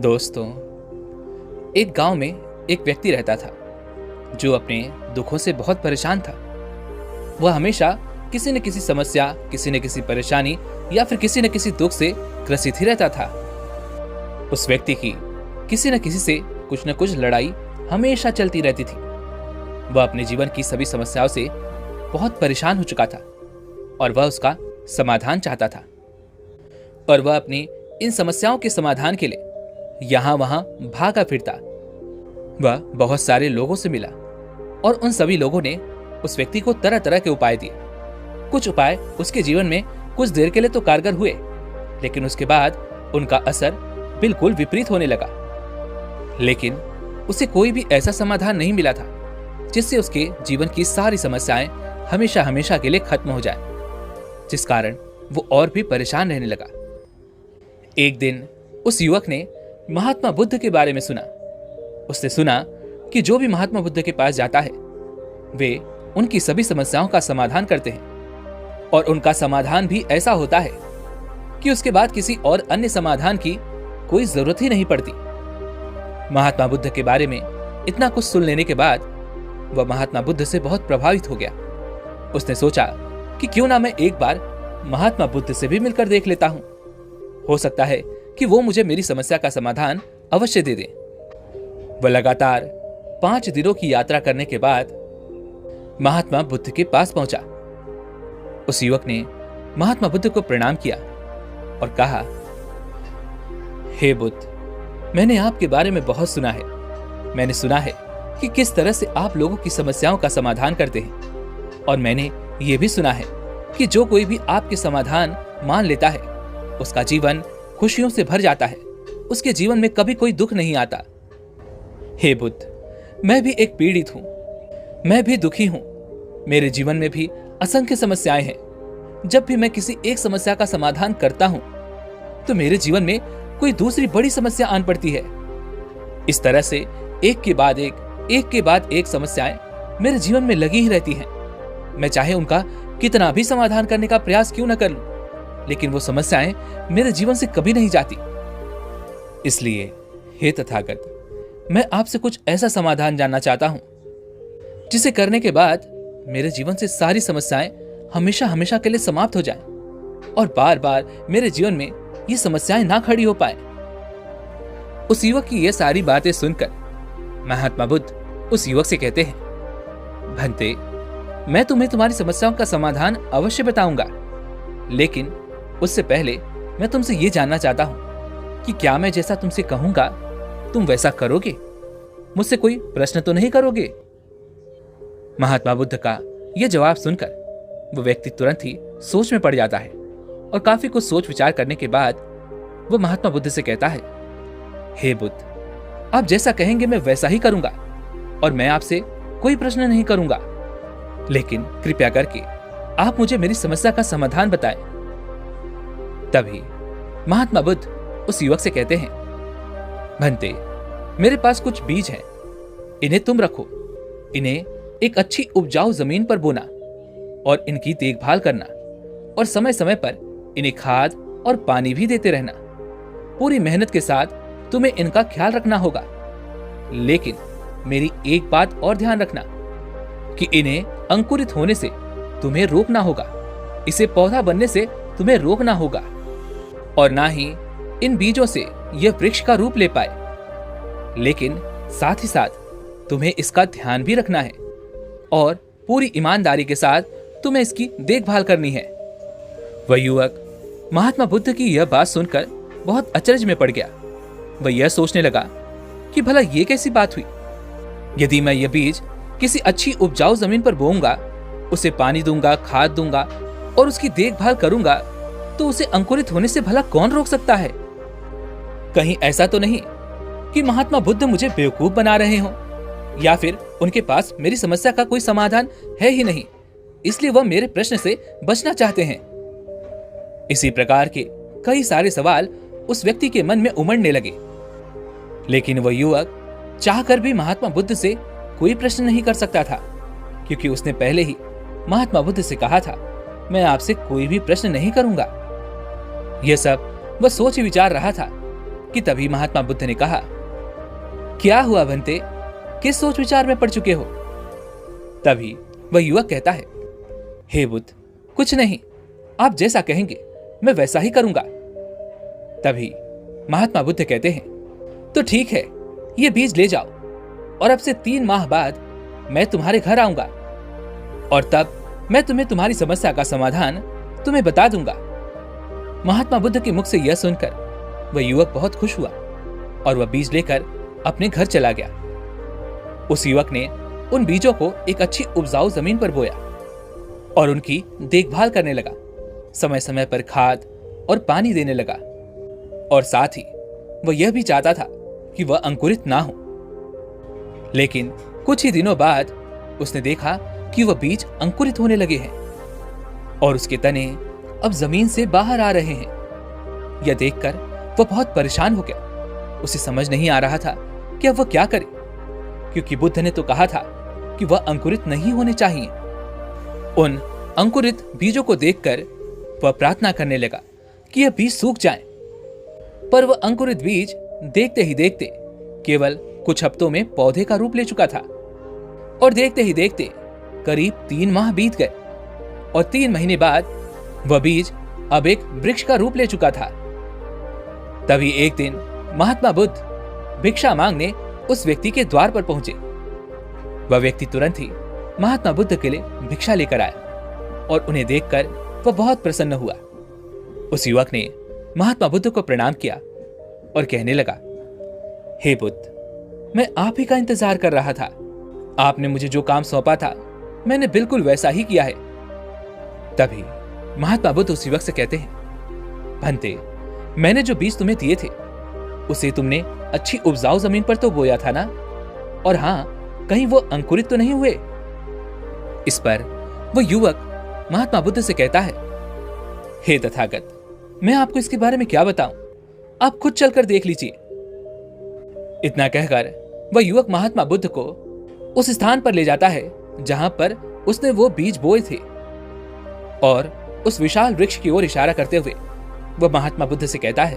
दोस्तों, एक गांव में एक व्यक्ति रहता था जो अपने दुखों से बहुत परेशान था। वह हमेशा किसी न किसी समस्या, किसी न किसी परेशानी या फिर किसी न किसी दुख से ग्रसित ही रहता था। उस व्यक्ति की किसी न किसी से कुछ न कुछ लड़ाई हमेशा चलती रहती थी। वह अपने जीवन की सभी समस्याओं से बहुत परेशान हो चुका था और वह उसका समाधान चाहता था। और वह अपनी इन समस्याओं के समाधान के लिए यहां वहां भागा फिरता। वह बहुत सारे लोगों से मिला और उन सभी लोगों ने उस व्यक्ति को तरह तरह के उपाय दिए। कुछ उपाय उसके जीवन में कुछ देर के लिए तो कारगर हुए, लेकिन उसके बाद उनका असर बिल्कुल विपरीत होने लगा। लेकिन उसे कोई भी ऐसा समाधान नहीं मिला था जिससे उसके जीवन की सारी समस्याएं हमेशा हमेशा के लिए खत्म हो जाए, जिस कारण वो और भी परेशान रहने लगा। एक दिन उस युवक ने महात्मा बुद्ध के बारे में सुना। उसने सुना कि जो भी महात्मा बुद्ध के पास जाता है वे उनकी सभी समस्याओं का समाधान करते हैं और उनका समाधान भी ऐसा होता है कि उसके बाद किसी और अन्य समाधान की कोई जरूरत ही नहीं पड़ती। महात्मा बुद्ध के बारे में इतना कुछ सुन लेने के बाद वह महात्मा बुद्ध से बहुत प्रभावित हो गया। उसने सोचा कि क्यों ना मैं एक बार महात्मा बुद्ध से भी मिलकर देख लेता हूं। हो सकता है कि वो मुझे मेरी समस्या का समाधान अवश्य दे दें। वह लगातार 5 दिनों की यात्रा करने के बाद महात्मा बुद्ध के पास पहुंचा। उस युवक ने महात्मा बुद्ध को प्रणाम किया और कहा, हे बुद्ध, मैंने आपके बारे में बहुत सुना है। मैंने सुना है कि किस तरह से आप लोगों की समस्याओं का समाधान करते हैं, और मैंने ये भी सुना है कि जो कोई भी आपके समाधान मान लेता है उसका जीवन खुशियों से भर जाता है, उसके जीवन में कभी कोई दुख नहीं आता। हे बुद्ध, मैं भी एक पीड़ित हूं, मैं भी दुखी हूं। मेरे जीवन में भी असंख्य समस्याएं हैं। जब भी मैं किसी एक समस्या का समाधान करता हूं तो मेरे जीवन में कोई दूसरी बड़ी समस्या आन पड़ती है। इस तरह से एक के बाद एक समस्याएं मेरे जीवन में लगी ही रहती हैं। मैं चाहे उनका कितना भी समाधान करने का प्रयास क्यों न कर लूं, लेकिन वो समस्याएं मेरे जीवन से कभी नहीं जाती। इसलिए हे तथागत, मैं आपसे कुछ ऐसा समाधान जानना चाहता हूं जिसे करने के बाद मेरे जीवन से सारी समस्याएं हमेशा हमेशा के लिए समाप्त हो जाएं और बार बार मेरे जीवन में ये समस्याएं ना खड़ी हो पाए। उस युवक की ये सारी बातें सुनकर महात्मा बुद्ध उस युवक से कहते हैं, भंते, मैं तुम्हें तुम्हारी समस्याओं का समाधान अवश्य बताऊंगा, लेकिन उससे पहले मैं तुमसे ये जानना चाहता हूं कि क्या मैं जैसा तुमसे कहूंगा तुम वैसा करोगे? मुझसे कोई प्रश्न तो नहीं करोगे? महात्मा बुद्ध का यह जवाब सुनकर वो व्यक्ति तुरंत ही सोच में पड़ जाता है और काफी कुछ सोच विचार करने के बाद वो महात्मा बुद्ध से कहता है, हे बुद्ध, आप जैसा कहेंगे मैं वैसा ही करूंगा और मैं आपसे कोई प्रश्न नहीं करूंगा, लेकिन कृपया करके आप मुझे मेरी समस्या का समाधान बताएं। तभी महात्मा बुद्ध उस युवक से कहते हैं, भंते, मेरे पास कुछ बीज हैं, इन्हें तुम रखो। इन्हें एक अच्छी उपजाऊ जमीन पर बोना और इनकी देखभाल करना और समय समय पर इन्हें खाद और पानी भी देते रहना। पूरी मेहनत के साथ तुम्हें इनका ख्याल रखना होगा, लेकिन मेरी एक बात और ध्यान रखना कि इन्हें अंकुरित होने से तुम्हें रोकना होगा, इसे पौधा बनने से तुम्हें रोकना होगा, और ना ही इन बीजों से यह वृक्ष का रूप ले पाए। लेकिन साथ ही साथ तुम्हें इसका ध्यान भी रखना है और पूरी ईमानदारी के साथ तुम्हें इसकी देखभाल करनी है। वह युवक महात्मा बुद्ध की यह बात सुनकर बहुत अचरज में पड़ गया। वह यह सोचने लगा कि भला यह कैसी बात हुई? यदि मैं यह बीज किसी अच्छी उपजाऊ जमीन पर बोऊंगा, उसे पानी दूंगा, खाद दूंगा और उसकी देखभाल करूंगा, तो उसे अंकुरित होने से भला कौन रोक सकता है? कहीं ऐसा तो नहीं कि महात्मा बुद्ध मुझे बेवकूफ बना रहे हों, या फिर उनके पास मेरी समस्या का कोई समाधान है ही नहीं, इसलिए वह मेरे प्रश्न से बचना चाहते हैं। इसी प्रकार के कई सारे सवाल उस व्यक्ति के मन में उमड़ने लगे, लेकिन वह युवक चाहकर भी महात्मा बुद्ध से कोई प्रश्न नहीं कर सकता था, क्योंकि उसने पहले ही महात्मा बुद्ध से कहा था, मैं आपसे कोई भी प्रश्न नहीं करूंगा। यह सब वह सोच विचार रहा था कि तभी महात्मा बुद्ध ने कहा, क्या हुआ भंते, किस सोच विचार में पड़ चुके हो? तभी वह युवक कहता है, हे बुद्ध, कुछ नहीं, आप जैसा कहेंगे मैं वैसा ही करूंगा। तभी महात्मा बुद्ध कहते हैं, तो ठीक है, ये बीज ले जाओ और अब से 3 माह बाद मैं तुम्हारे घर आऊंगा और तब मैं तुम्हें तुम्हारी समस्या का समाधान तुम्हें बता दूंगा। महात्मा बुद्ध के मुख से यह सुनकर वह युवक बहुत खुश हुआ और वह बीज लेकर अपने घर चला गया। उस युवक ने उन बीजों को एक अच्छी उपजाऊ जमीन पर बोया और उनकी देखभाल करने लगा। समय समय पर खाद और पानी देने लगा और साथ ही वह यह भी चाहता था कि वह अंकुरित ना हो। लेकिन कुछ ही दिनों बाद उसने देखा कि वह बीज अंकुरित होने लगे हैं और उसके तने अब जमीन से बाहर आ रहे हैं। यह देखकर वह बहुत परेशान हो गया। उसे समझ नहीं आ रहा था कि अब वह क्या करे, क्योंकि बुद्ध ने तो कहा था कि वह अंकुरित नहीं होने चाहिए। उन अंकुरित बीजों को देखकर वह प्रार्थना करने लगा कि यह बीज सूख जाएं। पर वह अंकुरित बीज देखते ही देखते केवल कुछ हफ्तों में पौधे का रूप ले चुका था और देखते ही देखते करीब 3 माह बीत गए और 3 महीने बाद वह बीज अब एक वृक्ष का रूप ले चुका था। तभी एक दिन महात्मा बुद्ध भिक्षा मांगने उस व्यक्ति के द्वार पर पहुंचे। वह व्यक्ति तुरंत ही महात्मा बुद्ध के लिए भिक्षा लेकर आया और उन्हें देखकर वह बहुत प्रसन्न हुआ। उस युवक ने महात्मा बुद्ध को प्रणाम किया और कहने लगा, हे बुद्ध, मैं आप ही का इंतजार कर रहा था। आपने मुझे जो काम सौंपा था मैंने बिल्कुल वैसा ही किया है। तभी महात्मा बुद्ध उस युवक से कहते हैं, भंते, मैंने जो बीज तुम्हें दिए थे उसे तुमने अच्छी उपजाऊ जमीन पर तो बोया था ना? और हां, कहीं वो अंकुरित तो नहीं हुए? इस पर वो युवक महात्मा बुद्ध से कहता है, हे तथागत, मैं आपको इसके बारे में क्या बताऊं, आप खुद चलकर देख लीजिए। इतना कहकर वह युवक महात्मा बुद्ध को उस स्थान पर ले जाता है जहां पर उसने वो बीज बोए थे और उस विशाल वृक्ष की ओर इशारा करते हुए वह महात्मा बुद्ध से कहता है,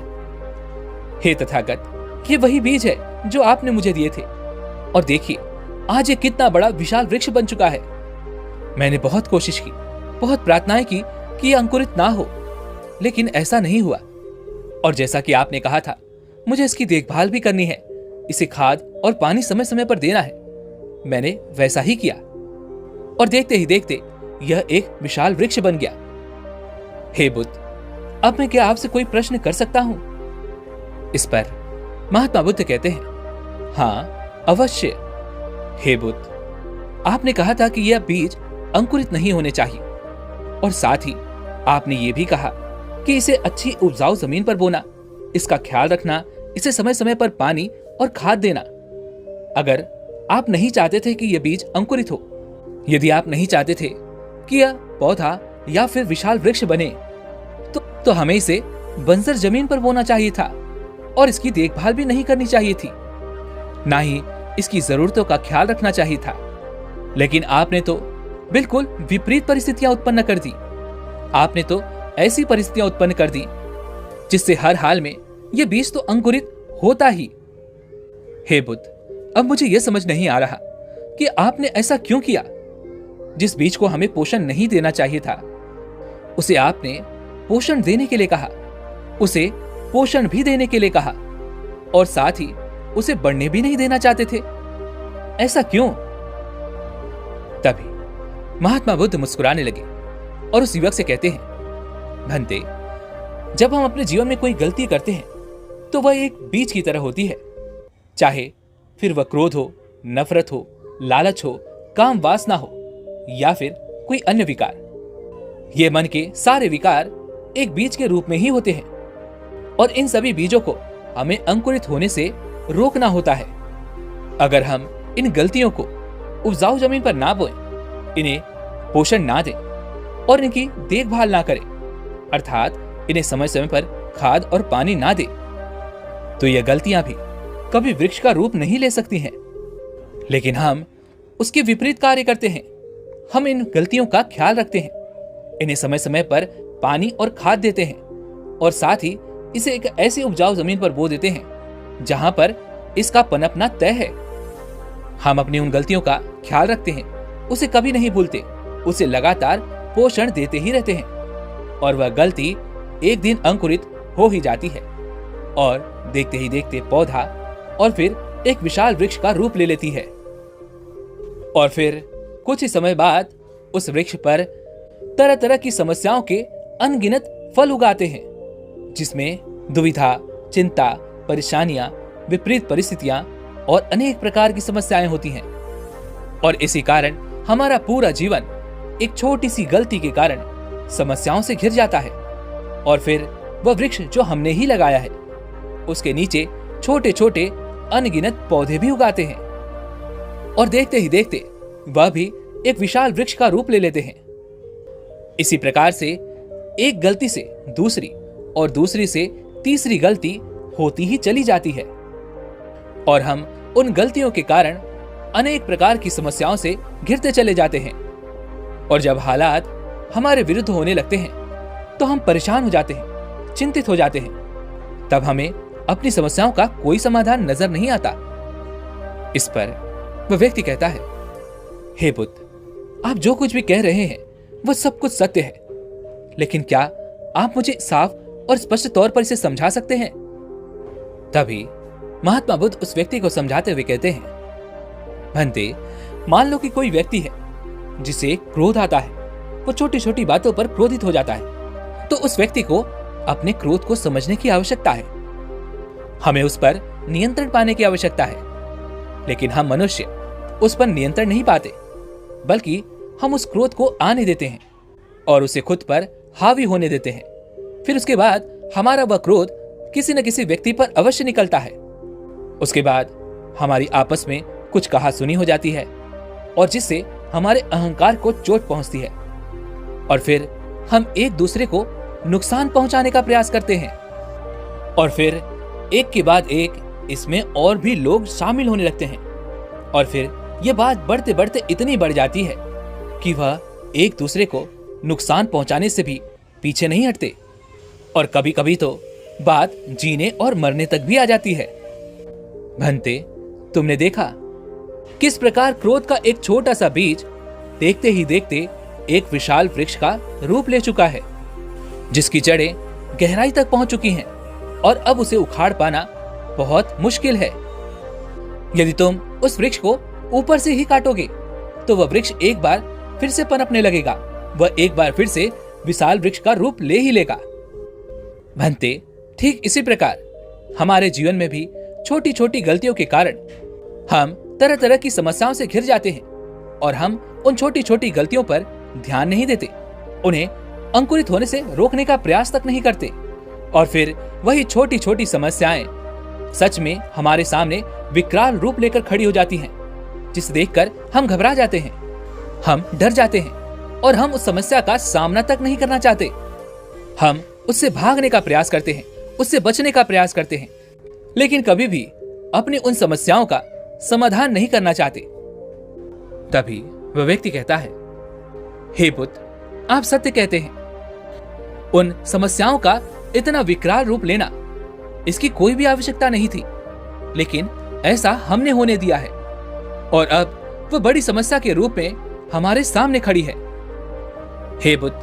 हे तथागत, ये वही बीज है जो आपने मुझे दिए थे और देखिए आज ये कितना बड़ा विशाल वृक्ष बन चुका है। मैंने बहुत कोशिश की, बहुत प्रार्थनाएं की कि ये अंकुरित ना हो, लेकिन ऐसा नहीं हुआ। और जैसा कि आपने कहा था, मुझे इसकी देखभाल भी करनी है, इसे खाद और पानी समय समय पर देना है। मैंने वैसा ही किया और देखते ही देखते यह एक विशाल वृक्ष बन गया। हे बुद्ध, अब मैं क्या आपसे कोई प्रश्न कर सकता हूं? इस पर महात्मा बुद्ध कहते हैं, हां, अवश्य। हे बुद्ध, आपने कहा था कि यह बीज अंकुरित नहीं होने चाहिए और साथ ही आपने ये भी कहा कि इसे अच्छी उपजाऊ जमीन पर बोना, इसका ख्याल रखना, इसे समय समय पर पानी और खाद देना। अगर आप नहीं चाहते थे कि यह बीज अंकुरित हो, यदि आप नहीं चाहते थे कि यह पौधा या फिर विशाल वृक्ष बने, तो हमें इसे बंजर जमीन पर बोना चाहिए था और इसकी देखभाल भी नहीं करनी चाहिए थी, ना ही इसकी जरूरतों का ख्याल रखना चाहिए था। लेकिन आपने तो बिल्कुल विपरीत परिस्थितियां उत्पन्न कर दी। आपने तो ऐसी परिस्थितियां उत्पन्न कर दी जिससे हर हाल में यह बीज तो अंकुरित होता ही। हे बुद्ध, अब मुझे यह समझ नहीं आ रहा कि आपने ऐसा क्यों किया। जिस बीज को हमें पोषण नहीं देना चाहिए था, उसे आपने पोषण देने के लिए कहा, उसे पोषण भी देने के लिए कहा और साथ ही उसे बढ़ने भी नहीं देना चाहते थे। ऐसा क्यों? तभी महात्मा बुद्ध मुस्कुराने लगे और उस युवक से कहते हैं, भंते, जब हम अपने जीवन में कोई गलती करते हैं तो वह एक बीज की तरह होती है, चाहे फिर वह क्रोध हो, नफरत हो, लालच हो, काम वासना हो या फिर कोई अन्य विकार। ये मन के सारे विकार एक बीज के रूप में ही होते हैं और इन सभी बीजों को हमें अंकुरित होने से रोकना होता है। अगर हम इन गलतियों को उपजाऊ जमीन पर ना बोएं, इन्हें पोषण ना दें और इनकी देखभाल ना करें, अर्थात इन्हें समय समय पर खाद और पानी ना दें, तो यह गलतियां भी कभी वृक्ष का रूप नहीं ले सकती हैं। लेकिन हम उसके विपरीत कार्य करते हैं। हम इन गलतियों का ख्याल रखते हैं, इन्हें समय समय पर पानी और खाद देते हैं और साथ ही इसे एक ऐसी उपजाऊ जमीन पर बो देते हैं जहां पर इसका पनपना तय है। हम अपनी उन गलतियों का ख्याल रखते हैं, उसे कभी नहीं भूलते, उसे लगातार पोषण देते ही रहते हैं और वह गलती एक दिन अंकुरित हो ही जाती है और देखते ही देखते पौधा और फिर एक विशाल वृक्ष का रूप ले लेती है। और फिर कुछ ही समय बाद उस वृक्ष पर तरह तरह की समस्याओं के अनगिनत फल उगाते हैं, जिसमें दुविधा, चिंता, परेशानियां, विपरीत परिस्थितियां और अनेक प्रकार की समस्याएं होती हैं। और इसी कारण हमारा पूरा जीवन एक छोटी सी गलती के कारण समस्याओं से घिर जाता है और फिर वह वृक्ष जो हमने ही लगाया है उसके नीचे छोटे छोटे अनगिनत पौधे भी उगाते हैं और देखते ही देखते वह भी एक विशाल वृक्ष का रूप ले लेते हैं। इसी प्रकार से एक गलती से दूसरी और दूसरी से तीसरी गलती होती ही चली जाती है और हम उन गलतियों के कारण अनेक प्रकार की समस्याओं से घिरते चले जाते हैं। और जब हालात हमारे विरुद्ध होने लगते हैं तो हम परेशान हो जाते हैं, चिंतित हो जाते हैं। तब हमें अपनी समस्याओं का कोई समाधान नजर नहीं आता। इस पर वह व्यक्ति कहता है, हे बुद्ध, आप जो कुछ भी कह रहे हैं वह सब कुछ सत्य है, लेकिन क्या आप मुझे साफ और स्पष्ट तौर पर इसे समझा सकते हैं? तभी महात्मा बुद्ध उस व्यक्ति को समझाते हुए कहते हैं, भंते, मान लो कि कोई व्यक्ति है जिसे क्रोध आता है, वो छोटी छोटी बातों पर क्रोधित हो जाता है, तो उस व्यक्ति को अपने क्रोध को समझने की आवश्यकता है। हमें उस पर नियंत्रण पाने की आवश्यकता है, लेकिन हम मनुष्य उस पर नियंत्रण नहीं पाते, बल्कि हम उस क्रोध को आने देते हैं और उसे खुद पर हावी होने देते हैं। फिर उसके बाद हमारा वह क्रोध किसी न किसी व्यक्ति पर अवश्य निकलता है। उसके बाद हमारी आपस में कुछ कहासुनी हो जाती है और जिससे हमारे अहंकार को चोट पहुंचती है और फिर हम एक दूसरे को नुकसान पहुंचाने का प्रयास करते हैं और फिर एक के बाद एक इसमें और भी लोग शामिल होने लगते हैं और फिर यह बात बढ़ते बढ़ते इतनी बढ़ जाती है कि वह एक दूसरे को नुकसान पहुंचाने से भी पीछे नहीं हटते और कभी कभी तो बात जीने और मरने तक भी आ जाती है। भंते, तुमने देखा किस प्रकार क्रोध का एक छोटा सा बीज देखते ही देखते एक विशाल वृक्ष का रूप ले चुका है, जिसकी जड़ें गहराई तक पहुंच चुकी हैं और अब उसे उखाड़ पाना बहुत मुश्किल है। यदि तुम उस वृक्ष को ऊपर से ही काटोगे तो वह वृक्ष एक बार फिर से पनपने लगेगा, वह एक बार फिर से विशाल वृक्ष का रूप ले ही लेगा। भंते, ठीक इसी प्रकार हमारे जीवन में भी छोटी छोटी गलतियों के कारण हम तरह तरह की समस्याओं से घिर जाते हैं और हम उन छोटी छोटी गलतियों पर ध्यान नहीं देते, उन्हें अंकुरित होने से रोकने का प्रयास तक नहीं करते और फिर वही छोटी छोटी समस्याएं सच में हमारे सामने विकराल रूप लेकर खड़ी हो जाती हैं, जिसे देखकर हम घबरा जाते हैं, हम डर जाते हैं और हम उस समस्या का सामना तक नहीं करना चाहते। हम उससे भागने का प्रयास करते हैं, उससे बचने का प्रयास करते हैं, लेकिन कभी भी अपनी उन समस्याओं का समाधान नहीं करना चाहते। तभी वह व्यक्ति कहता है, हे बुद्ध, आप सत्य कहते हैं, उन समस्याओं का इतना विकराल रूप लेना, इसकी कोई भी आवश्यकता नहीं थी, लेकिन ऐसा हमने होने दिया है और अब वह बड़ी समस्या के रूप में हमारे सामने खड़ी है। हे बुद्ध,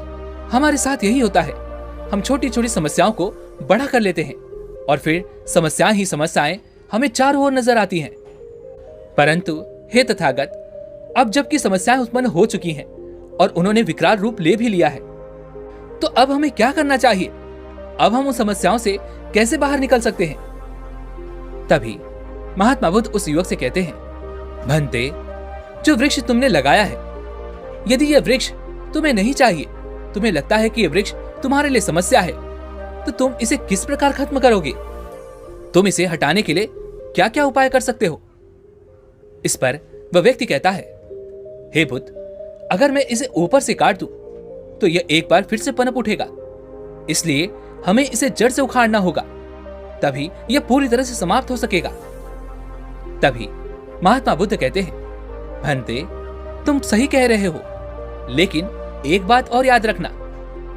हमारे साथ यही होता है, हम छोटी छोटी समस्याओं को बड़ा कर लेते हैं और फिर समस्याएं ही समस्याएं हमें चारों ओर नजर आती हैं। परंतु हे तथागत, अब जबकि समस्याएं उत्पन्न हो चुकी हैं और उन्होंने विकराल रूप ले भी लिया है, तो अब हमें क्या करना चाहिए? अब हम उन समस्याओं से कैसे बाहर निकल सकते हैं? तभी महात्मा बुद्ध उस युवक से कहते हैं, भंते, जो वृक्ष तुमने लगाया है, यदि यह वृक्ष तुम्हें नहीं चाहिए, तुम्हें लगता है कि यह वृक्ष तुम्हारे लिए समस्या है, तो तुम इसे किस प्रकार खत्म करोगे? तुम इसे हटाने के लिए क्या क्या उपाय कर सकते हो? इस पर वह व्यक्ति कहता है, हे बुद्ध, अगर मैं इसे ऊपर से काट दूं तो यह एक बार फिर से पनप उठेगा, इसलिए हमें इसे जड़ से उखाड़ना होगा, तभी यह पूरी तरह से समाप्त हो सकेगा। तभी महात्मा बुद्ध कहते हैं, भंते, तुम सही कह रहे हो, लेकिन एक बात और याद रखना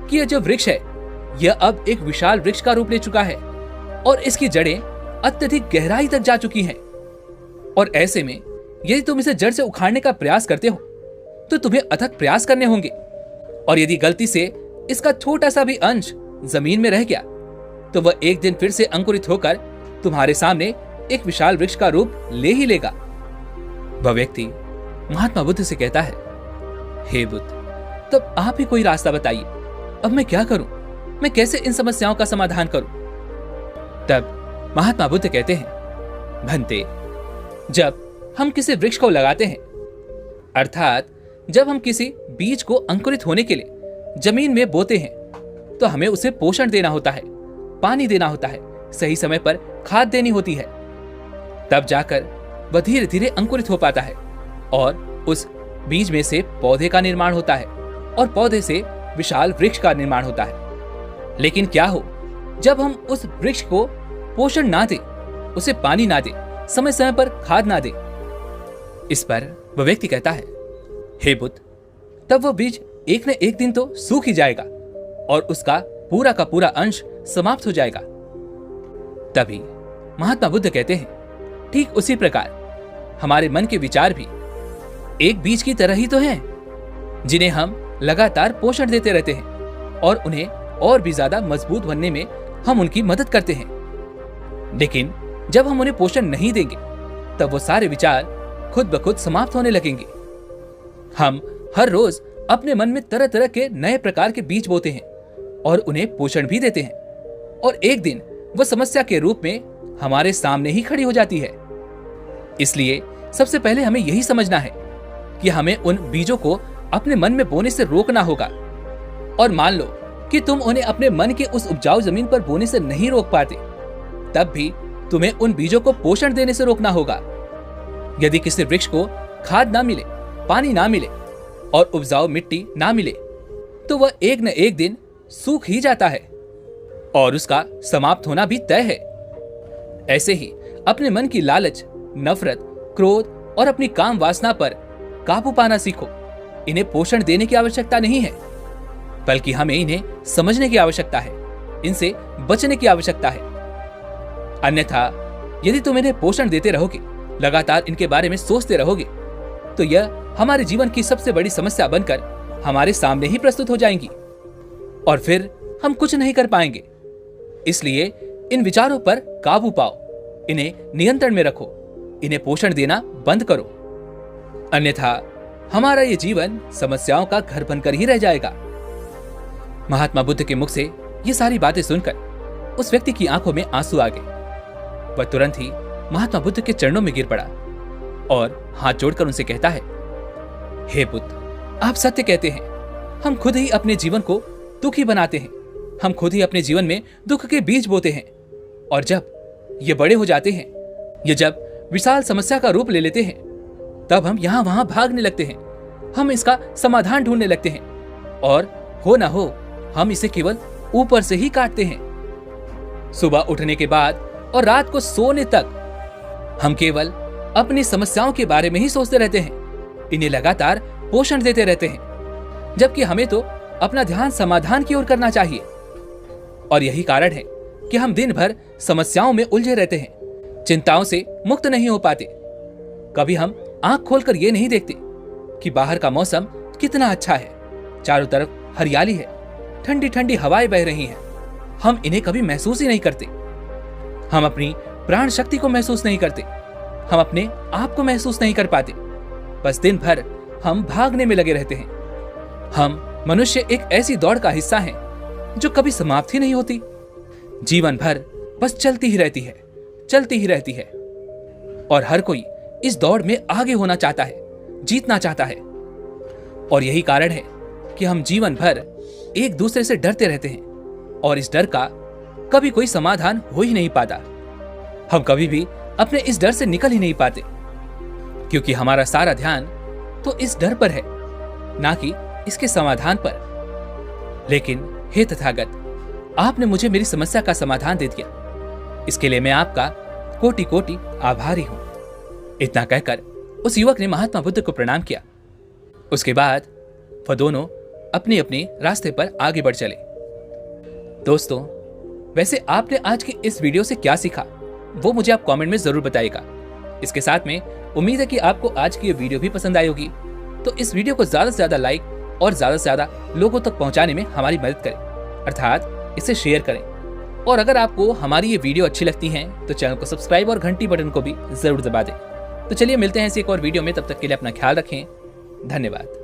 कि यह जो वृक्ष है यह अब एक विशाल वृक्ष का रूप ले चुका है और इसकी जड़ें अत्यधिक गहराई तक जा चुकी हैं। और ऐसे में यदि तुम इसे जड़ से उखाड़ने का प्रयास करते हो तो तुम्हें अथक प्रयास करने होंगे, और यदि गलती से इसका छोटा सा भी अंश जमीन में रह गया तो वह एक दिन फिर से अंकुरित होकर तुम्हारे सामने एक विशाल वृक्ष का रूप ले ही लेगा। वह व्यक्ति महात्मा बुद्ध से कहता है, हे बुद्ध, तब आप ही कोई रास्ता बताइए, अब मैं क्या करूं? मैं कैसे इन समस्याओं का समाधान करूं? तब महात्मा बुद्ध कहते हैं, भंते, जब हम किसी वृक्ष को लगाते हैं, अर्थात जब हम किसी बीज को अंकुरित होने के लिए जमीन में बोते हैं, तो हमें उसे पोषण देना होता है, पानी देना होता है, सही समय पर खाद देनी होती है। तब जाकर वह धीरे धीरे अंकुरित हो पाता है और उस बीज में से पौधे का निर्माण होता है और पौधे से विशाल वृक्ष का निर्माण होता है। लेकिन क्या हो जब हम उस वृक्ष को पोषण ना दें, उसे पानी ना दें, समय समय पर खाद ना दें? इस पर वह व्यक्ति कहता है, हे बुद्ध, तब वह बीज एक न एक दिन तो सूख ही जाएगा और उसका पूरा का पूरा अंश समाप्त हो जाएगा। तभी महात्मा बुद्ध कहते हैं, ठीक उसी प्रकार हमारे मन के विचार भी एक बीज की तरह ही तो हैं, जिन्हें हम लगातार पोषण देते रहते हैं और उन्हें और भी ज्यादा मजबूत बनने में हम उनकी मदद करते हैं। लेकिन जब हम उन्हें पोषण नहीं देंगे तब वो सारे विचार खुद ब खुद समाप्त होने लगेंगे। हम हर रोज अपने मन में तरह तरह के नए प्रकार के बीज बोते हैं और उन्हें पोषण भी देते हैं, और एक दिन वह समस्या के रूप में हमारे सामने ही खड़ी हो जाती है। इसलिए सबसे पहले हमें यही समझना है कि हमें उन बीजों को अपने मन में बोने से रोकना होगा। और मान लो कि तुम उन्हें अपने मन की उस उपजाऊ जमीन पर बोने से नहीं रोक पाते, तब भी तुम्हें उन बीजों को पोषण देने से रोकना होगा। यदि किसी वृक्ष को खाद ना मिले, पानी ना मिले और उपजाऊ मिट्टी ना मिले, तो वह एक न एक दिन सूख ही जाता है और उसका समाप्त होना भी तय है। ऐसे ही अपने मन की लालच, नफरत, क्रोध और अपनी काम वासना पर काबू पाना सीखो। इन्हें पोषण देने की आवश्यकता नहीं है, बल्कि हमें इन्हें समझने की आवश्यकता है, इनसे बचने की आवश्यकता है। अन्यथा यदि तुम इन्हें पोषण देते रहोगे, लगातार इनके बारे में सोचते रहोगे, तो यह हमारे जीवन की सबसे बड़ी समस्या बनकर हमारे सामने ही प्रस्तुत हो जाएंगी और फिर हम कुछ नहीं कर पाएंगे। इसलिए इन विचारों पर काबू पाओ, इन्हें नियंत्रण में रखो, इन्हें पोषण देना बंद करो, अन्यथा हमारा ये जीवन समस्याओं का घर बनकर ही रह जाएगा। महात्मा बुद्ध के मुख से ये सारी बातें सुनकर उस व्यक्ति की आंखों में आंसू आ गए। वह तुरंत ही महात्मा बुद्ध के चरणों में गिर पड़ा और हाथ जोड़कर उनसे कहता है, हे बुद्ध, आप सत्य कहते हैं। हम खुद ही अपने जीवन को दुखी बनाते हैं, हम खुद ही अपने जीवन में दुख के बीज बोते हैं, और जब ये बड़े हो जाते हैं, ये जब विशाल समस्या का रूप ले लेते हैं, तब हम यहां वहां भागने लगते हैं, हम इसका समाधान ढूंढने लगते हैं, और हो ना हो हम इसे केवल ऊपर से ही काटते हैं। सुबह उठने के बाद और रात को सोने तक हम केवल अपनी समस्याओं के बारे में ही सोचते रहते हैं, इन्हें लगातार पोषण देते रहते हैं, जबकि हमें तो अपना ध्यान समाधान की ओर करना चाहिए। और यही कारण है कि हम दिन भर समस्याओं में उलझे रहते हैं, चिंताओं से मुक्त नहीं हो पाते। कभी हम आंख खोलकर ये नहीं देखते कि बाहर का मौसम कितना अच्छा है, चारों तरफ हरियाली है, ठंडी ठंडी हवाएं बह रही हैं। हम इन्हें कभी महसूस ही नहीं करते। हम अपनी प्राण शक्ति को महसूस नहीं करते, हम अपने आप को महसूस नहीं कर पाते। बस दिन भर हम भागने में लगे रहते हैं। हम मनुष्य एक ऐसी दौड़ का हिस्सा हैं जो कभी समाप्त ही नहीं होती। जीवन भर बस चलती ही रहती है, चलती ही रहती है, और हर कोई इस दौड़ में आगे होना चाहता है, जीतना चाहता है। और यही कारण है कि हम जीवन भर एक दूसरे से डरते रहते हैं, और इस डर का कभी कोई समाधान हो ही नहीं पाता। हम कभी भी अपने इस डर से निकल ही नहीं पाते, क्योंकि हमारा सारा ध्यान तो इस डर पर है, ना कि इसके समाधान पर। लेकिन हे तथागत, आपने मुझे मेरी समस्या का समाधान दे दिया, इसके लिए मैं आपका कोटि कोटि आभारी हूं। इतना कहकर उस युवक ने महात्मा बुद्ध को प्रणाम किया। उसके बाद वह दोनों अपने अपने रास्ते पर आगे बढ़ चले। दोस्तों, वैसे आपने आज की इस वीडियो से क्या सीखा, वो मुझे आप कमेंट में जरूर बताइएगा। इसके साथ में उम्मीद है कि आपको आज की ये वीडियो भी पसंद आई होगी। तो इस वीडियो को ज्यादा से ज्यादा लाइक और ज्यादा से ज्यादा लोगों तक पहुंचाने में हमारी मदद करें, अर्थात इसे शेयर करें। और अगर आपको हमारी ये वीडियो अच्छी लगती है तो चैनल को सब्सक्राइब और घंटी बटन को भी जरूर दबा दें। तो चलिए मिलते हैं इसी एक और वीडियो में, तब तक के लिए अपना ख्याल रखें। धन्यवाद।